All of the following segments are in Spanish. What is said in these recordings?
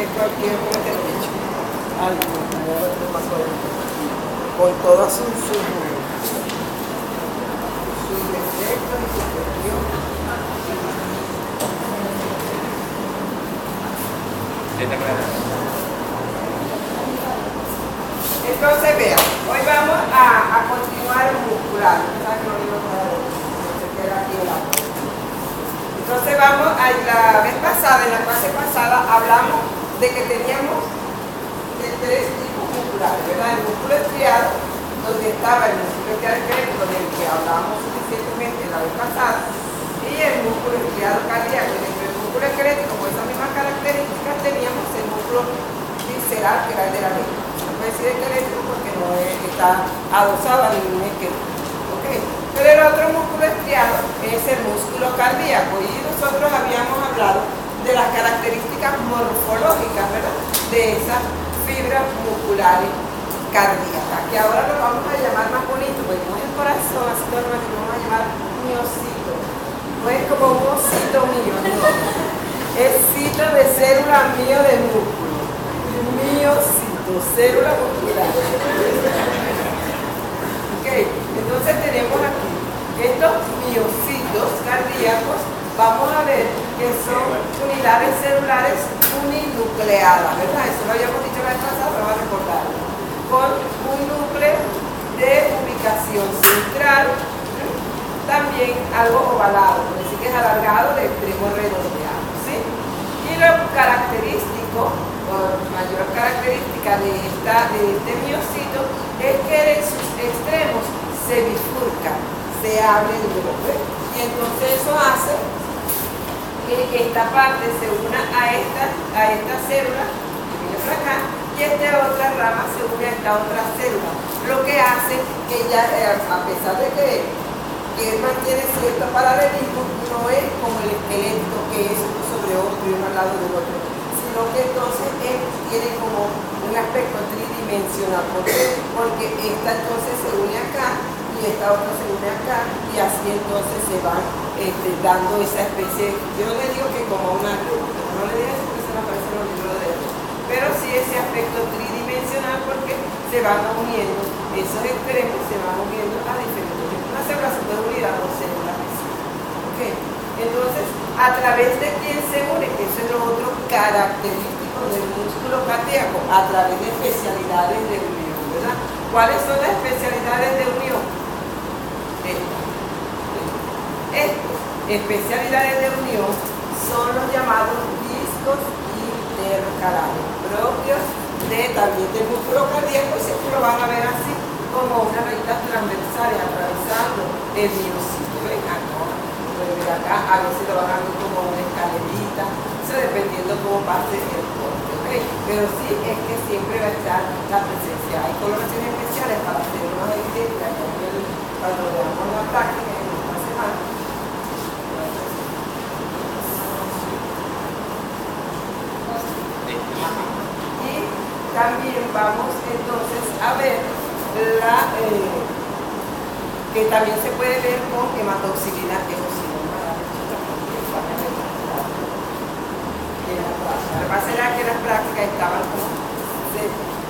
que cualquier derecho al con todas sus defectos y sus cuestiones. Entonces vean, hoy vamos a continuar el muscular. Entonces vamos a la vez pasada, en la clase pasada, hablamos de que teníamos tres tipos musculares, ¿verdad? El músculo estriado, donde estaba el músculo estriado del que hablábamos suficientemente la vez pasada, y el músculo estriado cardíaco. Dentro del músculo esquelético, con esas mismas características, teníamos el músculo visceral, que era el de la lengua. No puede decir esquelético porque no está adosado a ningún esqueleto. ¿Okay? Pero el otro músculo estriado es el músculo cardíaco, y nosotros habíamos hablado de las características morfológicas, ¿verdad?, de esas fibras musculares cardíacas, que ahora lo vamos a llamar más bonito, porque no es el corazón, así que lo vamos a llamar miocito. No es como un osito mío, no. Es cito de célula mío de músculo. Miocito, célula muscular. Ok, entonces tenemos aquí estos miocitos cardíacos. Vamos a ver que son unidades celulares uninucleadas, ¿verdad? Eso lo habíamos dicho la vez pasada, pero vamos a recordarlo. Con un núcleo de ubicación central, también algo ovalado, por decir que es alargado de extremo redondeado, ¿sí? Y lo característico, o mayor característica de este miocito, es que de sus extremos se bifurca, se abre el globo, y entonces eso hace que esta parte se una a esta célula que viene por acá, y esta otra rama se une a esta otra célula, lo que hace que ella, a pesar de que él mantiene cierto paralelismo, no es como el esqueleto que es uno sobre otro y uno al lado del otro, sino que entonces él tiene como un aspecto tridimensional. ¿Por qué? Porque esta entonces se une acá y esta otra se une acá, y así entonces se van dando esa especie, yo no le digo que como una cruz, no le digo eso porque se me aparece en los libros de él, pero sí ese aspecto tridimensional, porque se van uniendo, esos extremos se van uniendo a diferentes. Una célula se puede unir a dos células. ¿Okay? Entonces, ¿a través de quién se une? Eso es lo otro característico del músculo cardíaco, a través de especialidades de unión, ¿verdad? ¿Cuáles son las especialidades de unión? Estas especialidades de unión son los llamados discos intercalares, propios también del músculo cardíaco, y siempre lo van a ver así, como unas rayitas transversales atravesando el miocito. Ven acá, acá, a veces lo van a ver como una escalerita, eso dependiendo cómo pase el corte, ¿okay? Pero sí es que siempre va a estar la presencia. Hay coloraciones especiales para hacer una evidencia cuando veamos la práctica en esta semana. Y también vamos entonces a ver que también se puede ver con hematoxilina eosinoma. Lo que pasa era que las prácticas estaban como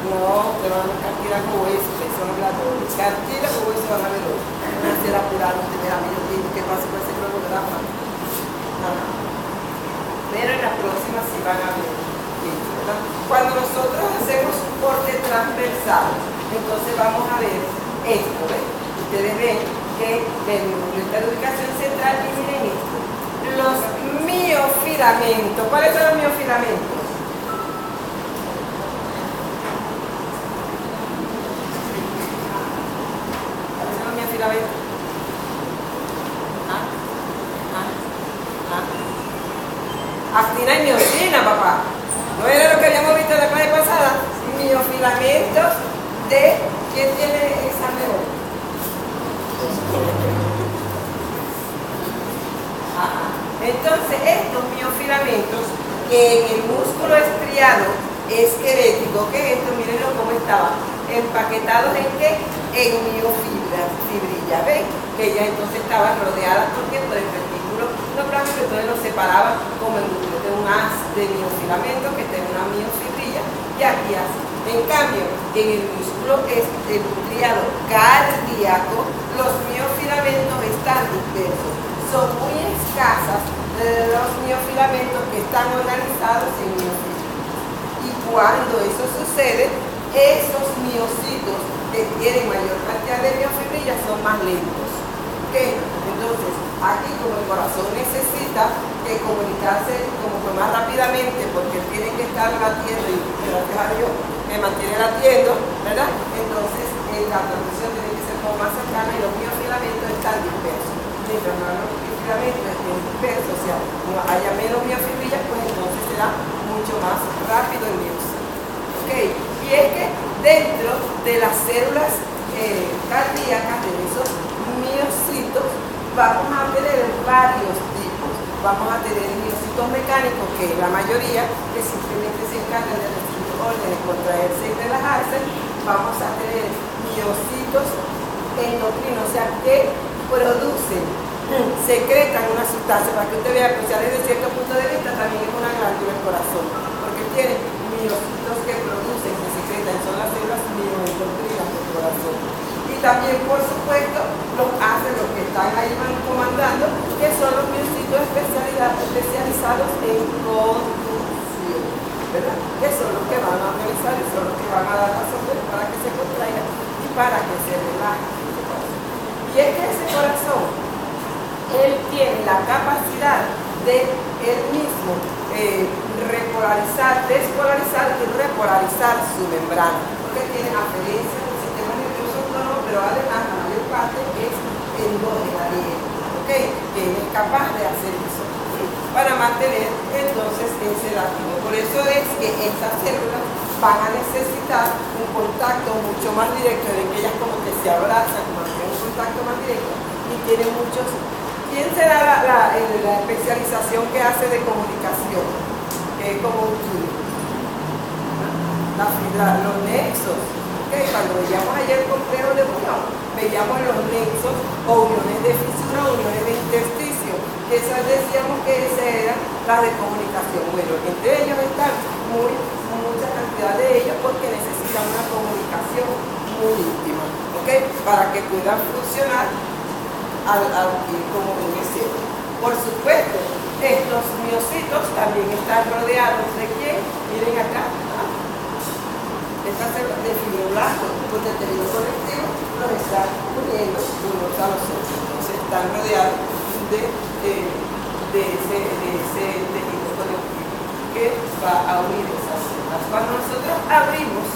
no, te van a cantidad como eso, que son las cantidad como eso van a ver hoy. Van a ser apurados, ¿qué pasa con ese globo de la mano? Pero en las próximas sí van a ver esto, ¿verdad? Cuando nosotros hacemos un corte transversal, entonces vamos a ver esto, ¿ves? Ustedes ven que el núcleo está de ubicación central, y miren esto, los miofilamentos. ¿Cuáles son los miofilamentos? ¿Cuáles son los miofilamentos? Actina y miosina, papá. ¿No era lo que habíamos visto en la clase pasada? Miofilamentos de... ¿Quién tiene examen hoy? Entonces, estos miofilamentos en el músculo estriado esquelético, ¿qué es esto? Mírenlo cómo estaban empaquetados en qué, en miofibrillas, ¿ven? Que ellas entonces estaban rodeadas, ¿por qué? Por el retículo endoplasmático, entonces los separaban como el núcleo de un haz de miofilamento que tiene una miofibrilla y aquí así. En cambio, en el músculo estriado cardíaco, los miofilamentos están dispersos. Son muy escasas los miofilamentos que están organizados en miofibrillas. Y cuando eso sucede, esos miocitos que tienen mayor cantidad de miofibrillas son más lentos. ¿Okay? Entonces, aquí como el corazón necesita comunicarse como que más rápidamente porque tiene que estar latiendo y gracias a Dios me mantiene latiendo, ¿verdad? Entonces la transmisión tiene que ser como más cercana y los miofilamentos están dispersos. Mientras más los miofilamentos estén dispersos, o sea, como haya menos miofibrillas, pues entonces será mucho más rápido el miocito. ¿Okay? Y es que dentro de las células cardíacas, de esos miocitos, vamos a tener varios tipos. Vamos a tener miocitos mecánicos, que es la mayoría, que simplemente se encargan de recibir órdenes, contraerse y relajarse. Vamos a tener miocitos endocrinos, o sea, que producen, secretan una sustancia, para que usted vea que desde cierto punto de vista también es una glándula del corazón, porque tiene miocitos que producen, que secretan, son las células mioendocrinas del corazón. Y también, por supuesto, los hacen los que están ahí comandando, que son los miocitos especializados en conducción, ¿verdad? Que son los que van a organizar y son los que van a dar las órdenes para que se contraiga y para que se relaje. Y es que ese corazón, él tiene la capacidad de él mismo repolarizar, despolarizar y repolarizar su membrana, porque tiene aferencia del sistema nervioso autónomo, pero además la mayor parte es endógena de él, ¿okay? Que él es capaz de hacer eso, ¿sí? Para mantener entonces ese latido. Por eso es que estas células van a necesitar un contacto mucho más directo, de que ellas como que se abrazan, como que un contacto más directo, y tienen muchos. ¿Quién será la especialización que hace de comunicación? Que es como un túnel. Los nexos. ¿Okay? Cuando veíamos ayer el complejo de unión, veíamos los nexos o uniones de fisura o uniones de intersticio. Que esas decíamos que esas eran las de comunicación. Bueno, entre ellos están mucha cantidad de ellos porque necesitan una comunicación muy íntima, ¿okay? Para que puedan funcionar como debe ser. Por supuesto, estos miocitos también están rodeados de ¿quién? Miren acá, estas células de fibroblastos, porque el tejido conectivo los está uniendo unos a los otros. Entonces están rodeados de ese tejido conectivo que va a unir esas células. Cuando nosotros abrimos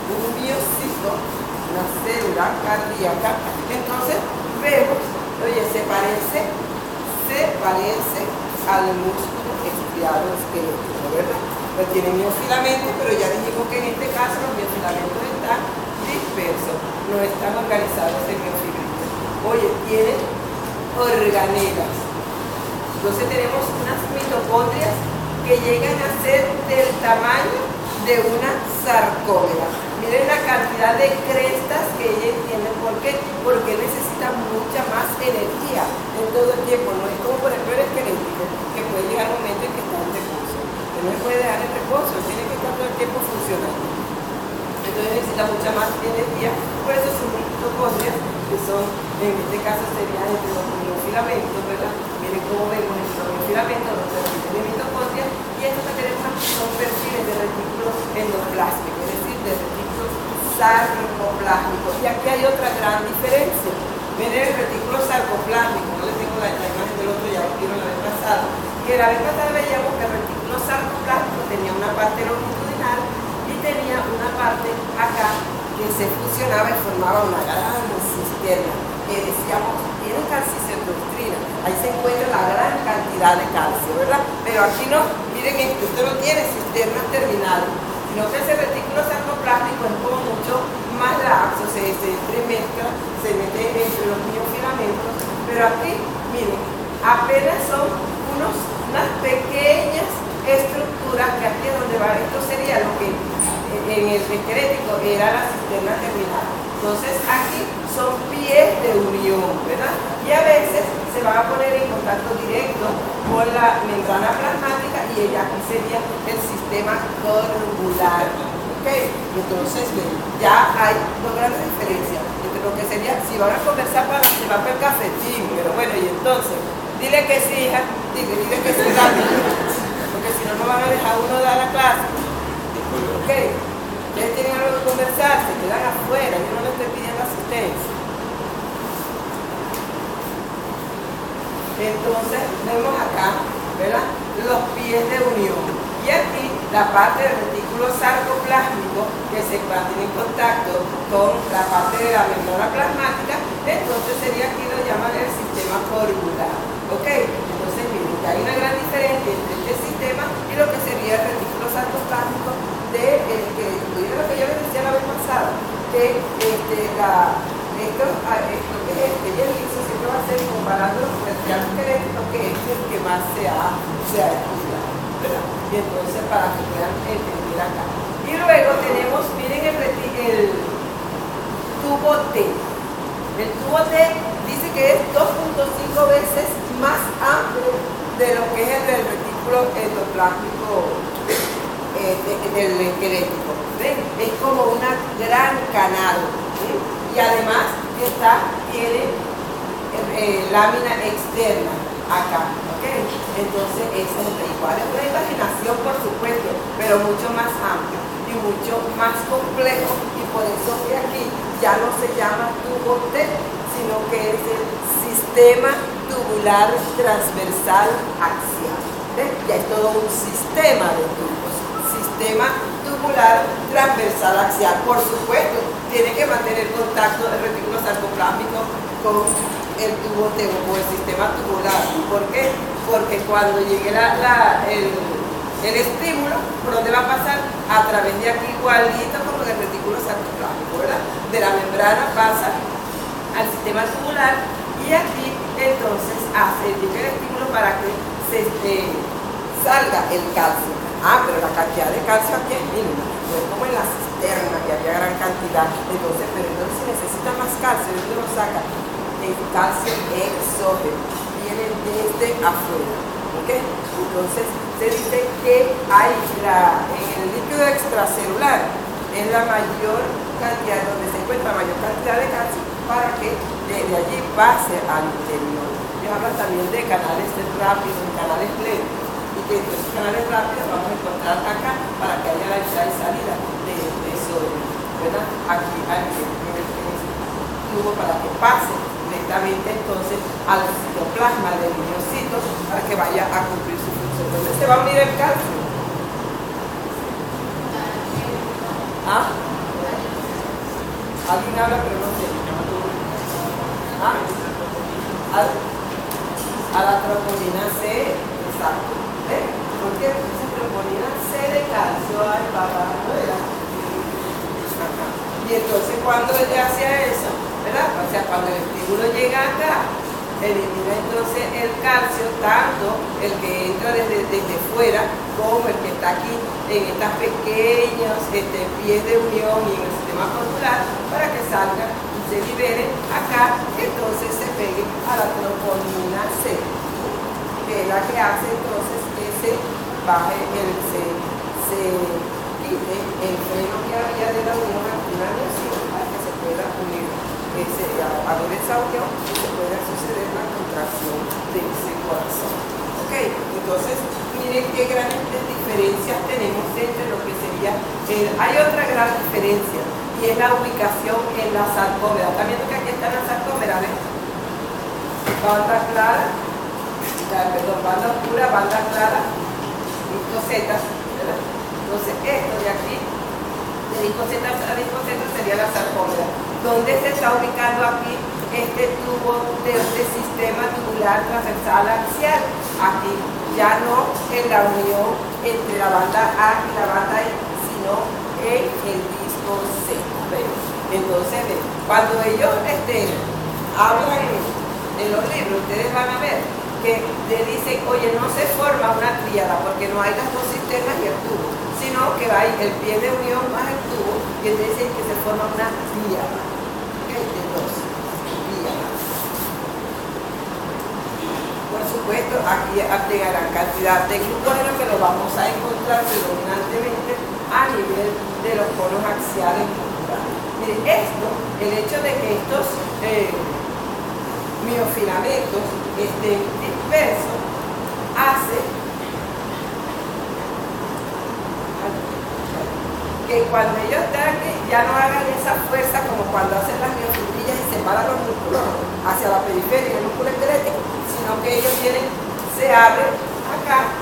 un miocito, una célula cardíaca, entonces vemos, oye, se parece al músculo estriado esquelético, ¿verdad? Pues tiene miofilamentos, pero ya dijimos que en este caso los miofilamentos están dispersos, no están organizados en miofibrillas. Oye, tiene organelas. Entonces tenemos unas mitocondrias que llegan a ser del tamaño de una sarcómera. Miren la cantidad de crestas que ellas tienen. ¿Por qué? Porque necesitan mucha más energía en todo el tiempo. No es como por ejemplo el esquelético, que puede llegar un momento en que está en reposo. Él no se puede dejar en reposo, tiene que estar todo el tiempo funcionando. Entonces necesita mucha más energía. Por eso sus mitocondrias, que son, en este caso serían entre los miofilamentos, ¿verdad? Miren cómo vemos estos miofilamentos, los perfiles de mitocondrias, y estos que tenemos aquí son perfiles de retículo endoplástico, es decir, de retículo sarcoplástico. Y aquí hay otra gran diferencia. Miren el retículo sarcoplástico, no les tengo la imagen del otro, ya lo vieron la vez pasada, que la vez pasada veíamos que el retículo sarcoplástico tenía una parte longitudinal y tenía una parte acá que se fusionaba y formaba una gran cisterna, que decíamos, tiene calcicendostrina, ahí se encuentra la gran cantidad de calcio, ¿verdad? Pero aquí no, miren esto, usted no tiene cisternas terminales, sino que ese retículo sarcoplástico es como mucho más laxo, se entremezcla, se mete entre los miofilamentos, pero aquí, miren, apenas son unas pequeñas estructuras que aquí es donde va, esto sería lo que en el esquelético era la cisterna terminal. Entonces aquí son pies de unión, ¿verdad? Y a veces se van a poner en contacto directo con la membrana plasmática y y aquí sería el sistema corvular. ¿Okay? Entonces, ya hay dos grandes diferencias entre lo que sería, si van a conversar para se va para el cafetín, pero bueno, y entonces, dile que sí, hija, dile que sí, dale, porque si no, no van a dejar uno dar la clase. ¿Ok? Ustedes tienen algo que conversar, se quedan afuera, yo no les estoy pidiendo asistencia. Entonces, vemos acá, ¿verdad? Los pies de unión. Y aquí la parte del retículo sarcoplásmico que se mantiene en contacto con la parte de la membrana plasmática, entonces sería aquí lo llaman el sistema corvular. ¿Ok? Entonces miren que hay una gran diferencia entre este sistema y lo que sería el retículo sarcoplásmico de lo que yo les decía la vez pasada, que esto que es y el liso siempre va a ser comparándolo con el triángulo esquelético, que es el que más se ha estudiado, ¿verdad? Y entonces para que puedan entender acá. Y luego tenemos, miren el tubo T. El tubo T dice que es 2.5 veces más amplio de lo que es el del retículo endoplásmico del esquelético. ¿Ven? Es como una gran canal. ¿Sí? Y además tiene lámina externa acá. ¿Okay? Entonces es igual, es una imaginación por supuesto, pero mucho más amplio y mucho más complejo, y por eso que aquí ya no se llama tubo T, sino que es el sistema tubular transversal axial. ¿Ves? Ya es todo un sistema de tubos, sistema tubular transversal axial. Por supuesto, tiene que mantener contacto el retículo sarcoplásmico con el tubo T o el sistema tubular. ¿Por qué? Porque cuando llegue el estímulo, ¿por dónde va a pasar? A través de aquí, igualito como el retículo sarcoplásmico, ¿verdad? De la membrana pasa al sistema tubular y aquí entonces llega el estímulo para que salga el calcio. Pero la cantidad de calcio aquí es mínima, no es como en la cisterna que había gran cantidad. Entonces, pero entonces se necesita más calcio, ¿de dónde lo saca? El calcio exógeno, viene desde afuera. ¿Okay? Entonces se dice que hay en el líquido extracelular es la mayor cantidad, donde se encuentra la mayor cantidad de calcio para que desde allí pase al interior. Ellos hablan también de canales rápidos, canales lentos, y que estos canales rápidos vamos a encontrar acá para que haya la entrada y salida de sodio, ¿verdad? Aquí en el tubo para que pase directamente entonces al citoplasma del miocito para que vaya a cumplir su función. Entonces se va a unir el calcio. ¿Ah? Alguien habla pero no sé. ¿Ah? A la troponina C, exacto. ¿Por qué? Esa troponina C de calcio al papá, ¿no era? Y entonces cuando ella hacía eso, ¿verdad? O sea, cuando el estímulo llega acá, elimina entonces el calcio, tanto el que entra desde fuera como el que está aquí en estas pequeños pies de unión y en el sistema corporal, para que salga y se libere acá, entonces se pegue a la troponina C, que es la que hace entonces que se baje se quite el freno que había de la unión activa para que se pueda unir a ver esa unión y se pueda suceder la contracción de ese corazón. ¿Ok? Entonces, miren qué grandes diferencias tenemos entre lo que sería hay otra gran diferencia y es la ubicación en la sarcómera. ¿Están viendo que aquí está la sarcómera? ¿Ven? Banda clara, banda oscura, banda clara, discosetas, ¿verdad? Entonces, esto de aquí, de discoseta a discoseta, sería la sarcómera. ¿Dónde se está ubicando aquí este tubo de este sistema tubular transversal axial? Aquí, ya no en la unión entre la banda A y la banda I, sino en el disco Z. Entonces, cuando ellos hablan en los libros, ustedes van a ver que le dicen, oye, no se forma una tríada porque no hay las dos sistemas y el tubo, sino que hay el pie de unión más el tubo, y entonces dicen que se forma una tríada. De dos tríadas. Por supuesto, aquí de gran cantidad de glucógeno que lo vamos a encontrar predominantemente a nivel de los conos axiales musculares. Miren, el hecho de que estos miofilamentos estén dispersos hace que cuando ellos ataquen ya no hagan esa fuerza como cuando hacen las miofibrillas y separan los músculos hacia la periferia del músculo esquelético, sino que ellos se abren acá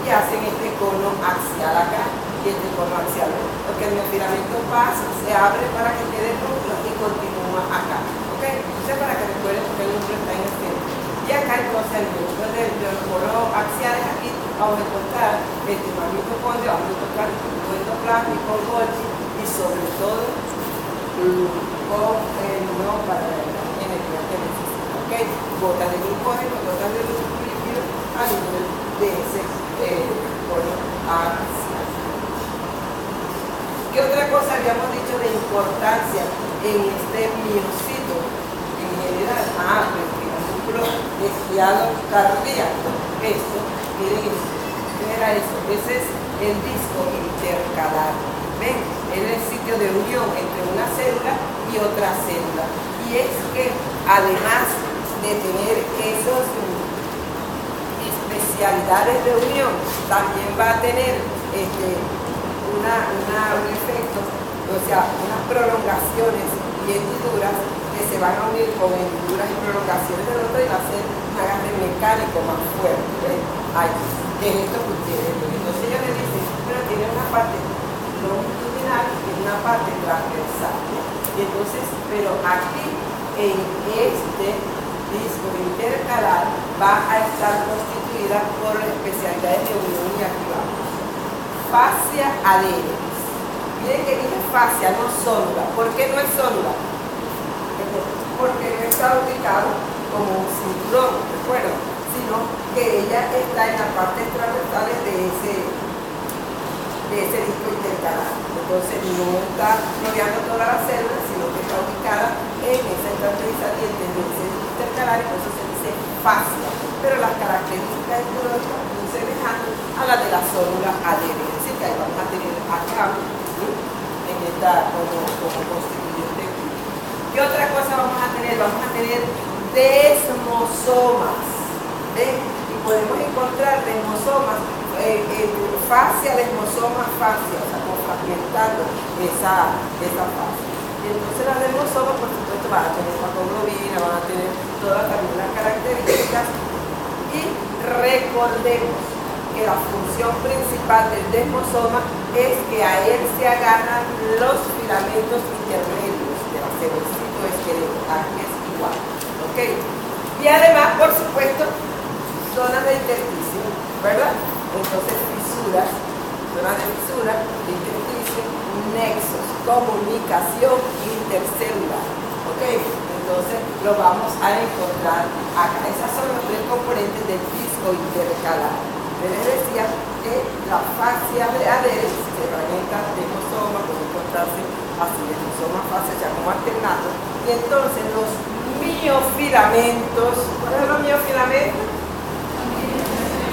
y hacen este cono axial acá y este cono axial, porque el miofilamento pasa, se abre para que quede el núcleo y continúa acá, ¿ok? Entonces para que recuerden que el núcleo está en el centro. Y acá entonces el núcleo del cono axial es aquí, vamos a encontrar el mitocondrio, vamos a encontrar el endoplasmico, Golgi y sobre todo con el número para la energía que necesita, ¿ok? Gotas de glucógeno, gotas de líquido a nivel de ese cono axial. ¿Qué otra cosa habíamos dicho de importancia en este miocito en general? Pues que el músculo esquiado cardíaco. Esto, miren esto. ¿Qué era eso? Ese es el disco intercalar. ¿Ven? Es el sitio de unión entre una célula y otra célula. Y es que además de tener esas especialidades de unión, también va a tener un efecto, o sea, unas prolongaciones y hendiduras que se van a unir con hendiduras y prolongaciones del otro y va a ser un agarre mecánico más fuerte. ¿Ven? Ahí, que es esto que ustedes ven. Entonces ellos le dicen, pero tiene una parte longitudinal y una parte transversal. Y entonces, pero aquí en este disco intercalar va a estar constituida por especialidades de unión y activamos. Fascia adherens. Miren que dije fascia, no zónula. ¿Por qué no es zónula? Porque no está ubicado como un cinturón, ¿recuerdan? Sino que ella está en las partes transversales de ese disco intercalar. Entonces no está rodeando todas las células, sino que está ubicada en esa transversal y de ese disco intercalar, y por eso se dice fascia. Pero las características histológicas son semejantes a las de la zónula adherente. Así que ahí vamos a tener acá, en esta como constituyente. ¿Qué otra cosa vamos a tener? Vamos a tener desmosomas. ¿Ven? Y podemos encontrar desmosomas, fascia, desmosoma, fascia, o sea, fragmentando esa fascia. Y entonces las desmosomas, por supuesto, van a tener hemoglobina, van a tener todas también las características. Y recordemos que la función principal del desmosoma es que a él se agarran los filamentos intermedios de la cebocito esqueleto. Aquí es igual, ¿ok? Y además, por supuesto, zonas de intersticio, ¿verdad? Entonces, fisuras, zonas de fisura, de intersticio, nexos, comunicación intercelular, ¿ok? Entonces, lo vamos a encontrar acá. Esas son los tres componentes del disco intercalar. Les decía que la fascia de adherens se fragmenta de desmosoma, puede encontrarse así, desmosoma, fascia, ya como alternato. Y entonces los miofilamentos, ¿cuáles son los miofilamentos?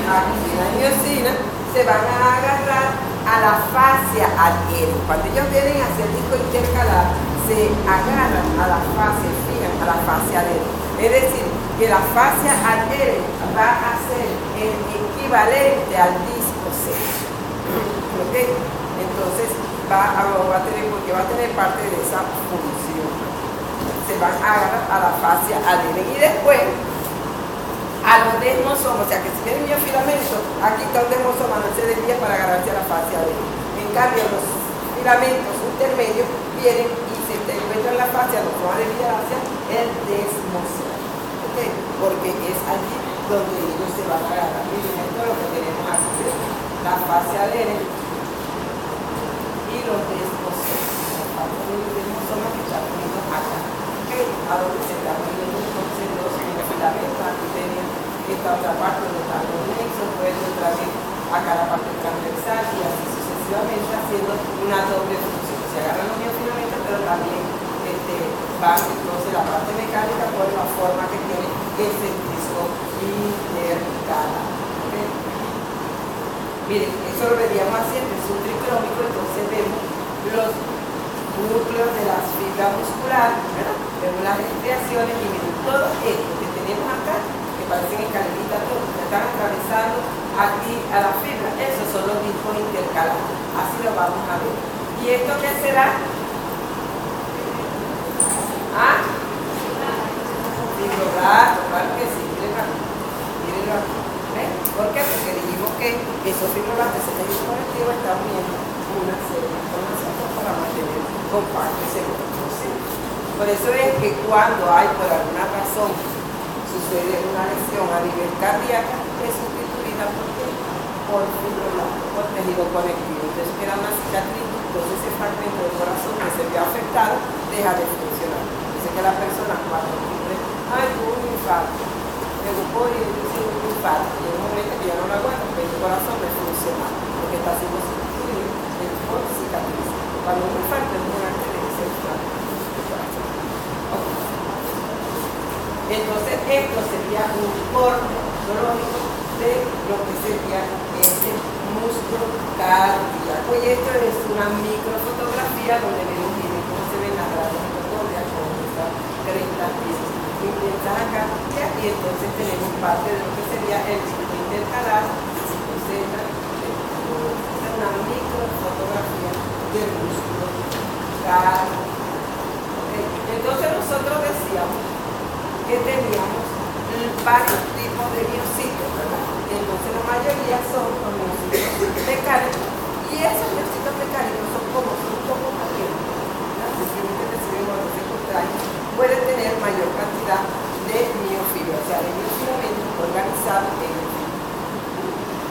Aquí la miosina se van a agarrar a la fascia adherens. Cuando ellos vienen hacia el disco intercalar, se agarran a la fascia, fijan a la fascia adherens. Es decir, que la fascia adherens va a ser el equivalente al disco C. ¿Ok? Entonces va a tener parte de esa función. Se van a agarrar a la fascia adherens. Y después a los desmosomas, o sea que si tienen miofilamento, aquí está un desmosoma, no se desvía para agarrarse a la fascia adherens. En cambio, los filamentos intermedios vienen y se encuentran en la fascia, no van a desviar hacia el desmosoma. ¿Okay? Porque es allí donde ellos se van a agarrar. Miren, esto es lo que tenemos aquí, la fascia adherens y los desmosomas. Los desmosomas que están unidos acá. ¿Okay? A donde se están uniendo entonces los filamentos. Aquí tenemos esta otra parte donde están los nexos, pueden otra vez acá la parte transversal y así sucesivamente, haciendo una doble función. Se agarran los miofilamentos, pero también van entonces la parte mecánica por la forma que tiene ese disco intercaladas. ¿Okay? Miren, eso lo veríamos haciendo, es un tricrómico, entonces vemos los núcleos de las fibras musculares, ¿verdad? Vemos las estriaciones y miren, todo esto que tenemos acá, que parecen escaleritas, todos que están atravesando aquí a la fibra, esos son los discos intercalados, así lo vamos a ver. ¿Y esto qué será? ¿Ah? Fibroblasto, claro que sí, miren aquí. ¿Ven? ¿Por qué? Porque dijimos que esos fibroblastos, ese tejido conectivo, está uniendo una célula con las otras para mantener compacto y seguro. ¿Sí? Por eso es que cuando hay por alguna razón sucede una lesión a nivel cardíaco, es sustituida por fibroblasto, por tejido conectivo. Entonces queda una cicatriz, entonces ese fragmento del corazón que se ve afectado deja de funcionar. Entonces que la persona cuando sufre, ay, tuvo un infarto, me gustó y tuvo un infarto, y en un momento que ya no lo aguanta, porque el corazón no funciona, porque está siendo sustituido por cicatriz. Cuando un infarto es muy antes de que se inflame el corazón. Okay. Entonces esto sería un corte zoológico de lo que sería este músculo cardíaco. Y esto es una microfotografía donde vemos cómo se ven las grandes mitocondrias con estas crestas intensas acá. Y aquí entonces tenemos parte de lo que sería el disco intercalar, citocena, es una microfotografía del músculo cardíaco. Okay. Entonces nosotros decíamos que teníamos varios tipos de miocitos, ¿verdad? Entonces la mayoría son los miocitos mecánicos y esos miocitos mecánicos son un poco más lentos, ¿verdad? Simplemente reciben órganos secundarios, pueden tener mayor cantidad de miofibra, o sea, de miofilamentos organizados en el fibro.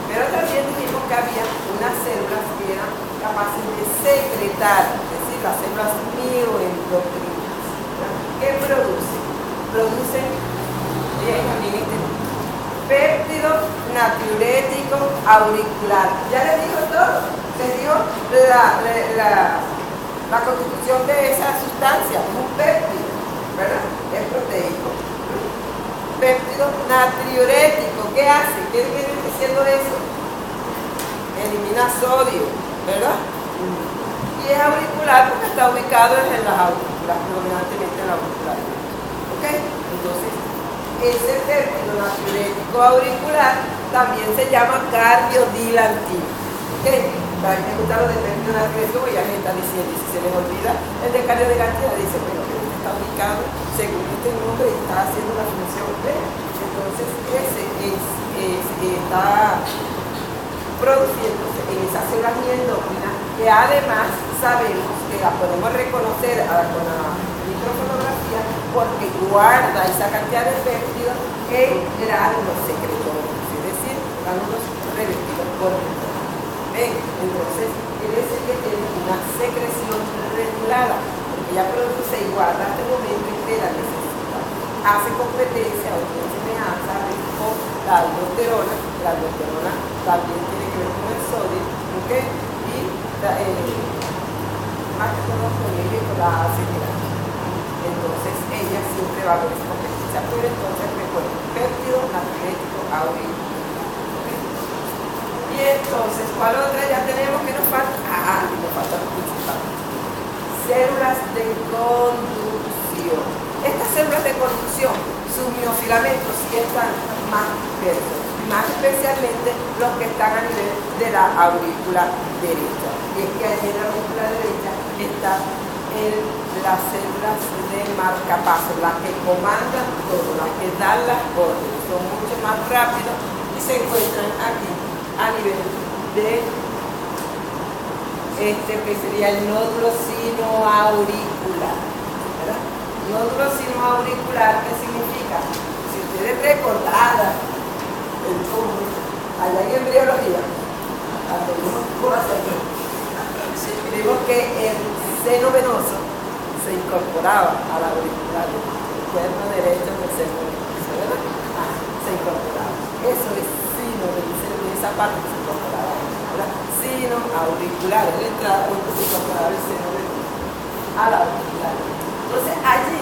Pero también dijimos que había unas células que eran capaces de secretar, es decir, las células mioendocrinas, ¿verdad? ¿Qué producen? Producen péptido natriurético auricular. Ya les digo todo, les digo la constitución de esa sustancia, es un péptido, ¿verdad? Es proteico. Péptido natriurético, ¿qué hace? ¿Qué viene diciendo eso? Elimina sodio, ¿verdad? Y es auricular porque está ubicado en las aurículas, predominantemente en la auricular. ¿Ok? Entonces, ese péptido natriurético auricular también se llama cardiodilantino. ¿Ok? Para que me gusta lo de péptido natriurético, ya me está diciendo, y si se les olvida el de cardiodilantino, dice, bueno, que está ubicado según este nombre y está haciendo la función B. Entonces, ese está produciéndose en esas células endocrinas que además sabemos que la podemos reconocer con la microfotografía porque guarda esa cantidad de péptidos en gránulos secretorios, es decir, gránulos revestidos por dentro. Entonces, quiere decir que tiene una secreción regulada, porque ya produce y guarda hasta el momento en que la necesita. Hace competencia o tiene semejanza con la aldosterona. La aldosterona también tiene que ver con el sodio, ¿ok? Y más que todo con ella y con la acetilana. Entonces ella siempre va a haber esa competencia, pero entonces recuerden, péptido natriurético auricular. Y entonces, ¿cuál otra ya tenemos que nos falta? Nos falta lo principal. Células de conducción. Estas células de conducción, sus miofilamentos sí están más dispersos, más especialmente los que están a nivel de la aurícula derecha. Y es que allí en la aurícula derecha están las células de marcapasos, las que comandan todo, las que dan las órdenes, son mucho más rápidos y se encuentran aquí a nivel de que sería el nódulo sinoauricular, ¿verdad? Nódulo sinoauricular, ¿qué significa? Si ustedes recordaran el cómo, allá en embriología, vimos que el seno venoso se incorporaba a la auricular, el cuerno derecho del seno venoso, ¿verdad? Se incorporaba. Eso es sino, de esa parte que se incorporaba, ¿verdad? Sino auricular, la entrada donde se incorporaba el seno venoso a la auricular. Entonces allí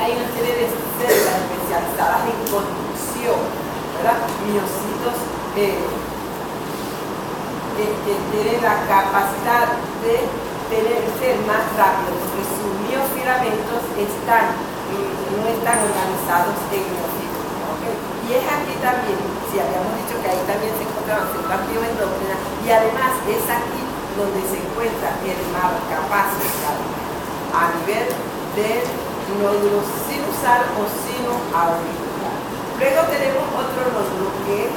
hay una serie de células especializadas en conducción, ¿verdad? Miocitos que tienen la capacidad de ser más rápidos, porque sus miofilamentos no están organizados en miocitos. ¿Okay? Y es aquí también, si habíamos dicho que ahí también se encontraban células bioendógenas, y además es aquí donde se encuentra el marcapasos a nivel del nódulo sinusal o sinoauricular. Luego tenemos otro nódulo que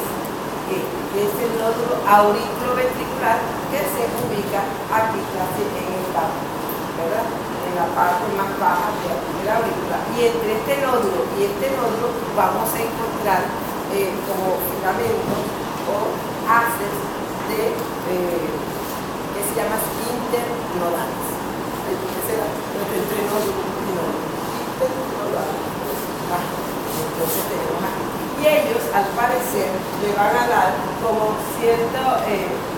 es el nódulo auriculoventricular, que se ubica aquí casi en el campo, ¿verdad? En la parte más baja de la aurícula. Y entre este nódulo y este nódulo vamos a encontrar como filamentos o haces que se llaman internodales. Entre nódulo y nódulo. Internodales. Entonces tenemos aquí. Y ellos, al parecer, le van a dar como cierta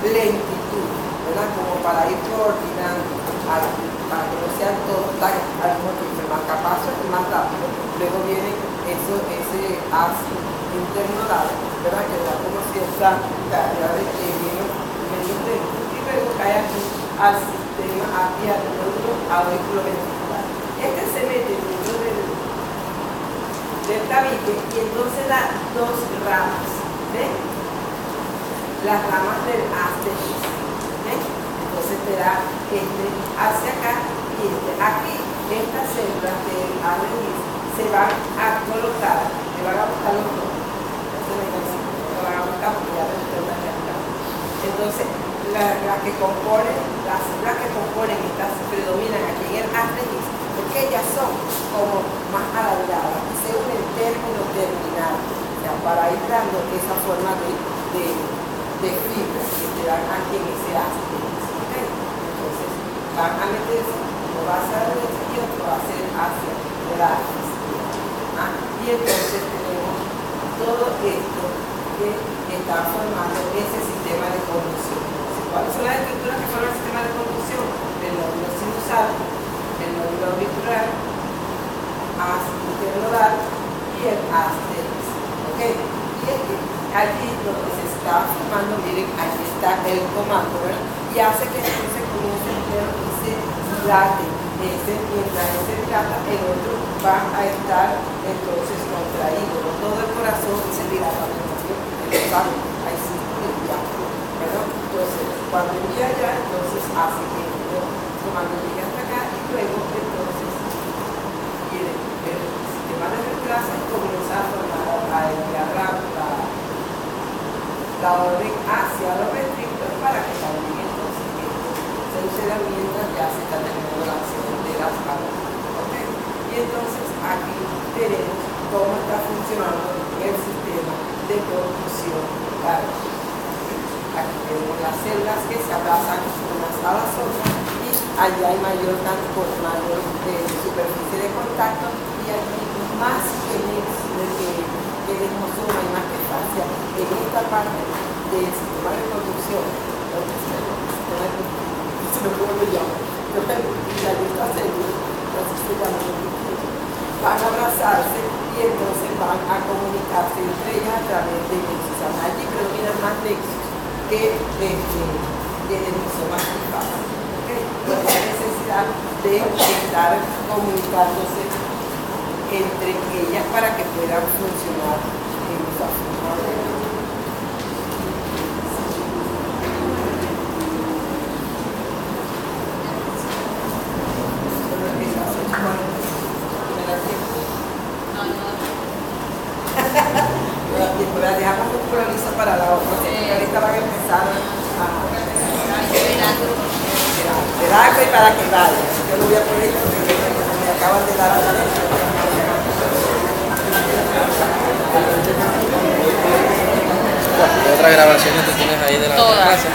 lentitud, ¿verdad? Como para ir coordinando, para que no sean todos tan al mismo tiempo. El marcapasos es el más rápido, luego viene ese ácido internodal, ¿verdad? Que da como cierta cantidad de medio lento, y luego cae aquí al sistema, aquí al nódulo auriculoventricular. Este se mete dentro del tabique y entonces da dos ramas, ¿ven? Las ramas del haz de His, ¿ven? Entonces te da hacia acá y aquí estas células del haz de His se van a colocar, le van a buscar los dos, se van a buscar porque ya entonces las que componen, las células que componen estas predominan aquí en el haz de His, porque ellas son como más alargadas y se unen término terminal, o sea, para ir dando esa forma de fibra que te dan aquí en ese ácido. ¿Okay? Entonces van a meterse, uno va hacia la derecha y otro va a ser hacia la izquierda. Y entonces tenemos todo esto que está formando ese sistema de conducción. ¿Cuáles son las estructuras que forman el sistema de conducción? El nódulo sinusal, el nódulo auricular, haz internodal y el haz de His. ¿Okay? Y allí donde se está formando, miren, allí está el comando, ¿verdad? Y hace que se comience a ver y se dilate. Mientras ese dilata, el otro va a estar entonces contraído. Todo el corazón se dilata al mismo tiempo. Hay círculo de diámetro, ¿verdad? Entonces, cuando envía allá, entonces hace que el comando llegue hasta acá y luego entonces el sistema de reemplazo comienza a formar, a enviar la orden hacia los ventrículos para que también entonces se suceda mientras ya se está terminando la acción de las manos. ¿Okay? Y entonces aquí tenemos cómo está funcionando el sistema de conducción. Claro. Aquí tenemos las células que se abrazan unas a las otras y allá hay mayor superficie de contacto y aquí más que desmosoma y más que fascia en esta parte del sistema de conducción. Van a abrazarse y entonces van a comunicarse entre ellas a través de nexos. Allí predominan más nexos que desmosomas y fascias. No hay necesidad de estar comunicándose entre ellas para que puedan funcionar en esa forma. La dejamos un compromiso para la otra, porque ahorita van a empezar a esperar y para que vaya. Yo lo voy a poner porque me acaban de dar a la leche. ¿Qué otras grabaciones tú tienes ahí de la otra clase?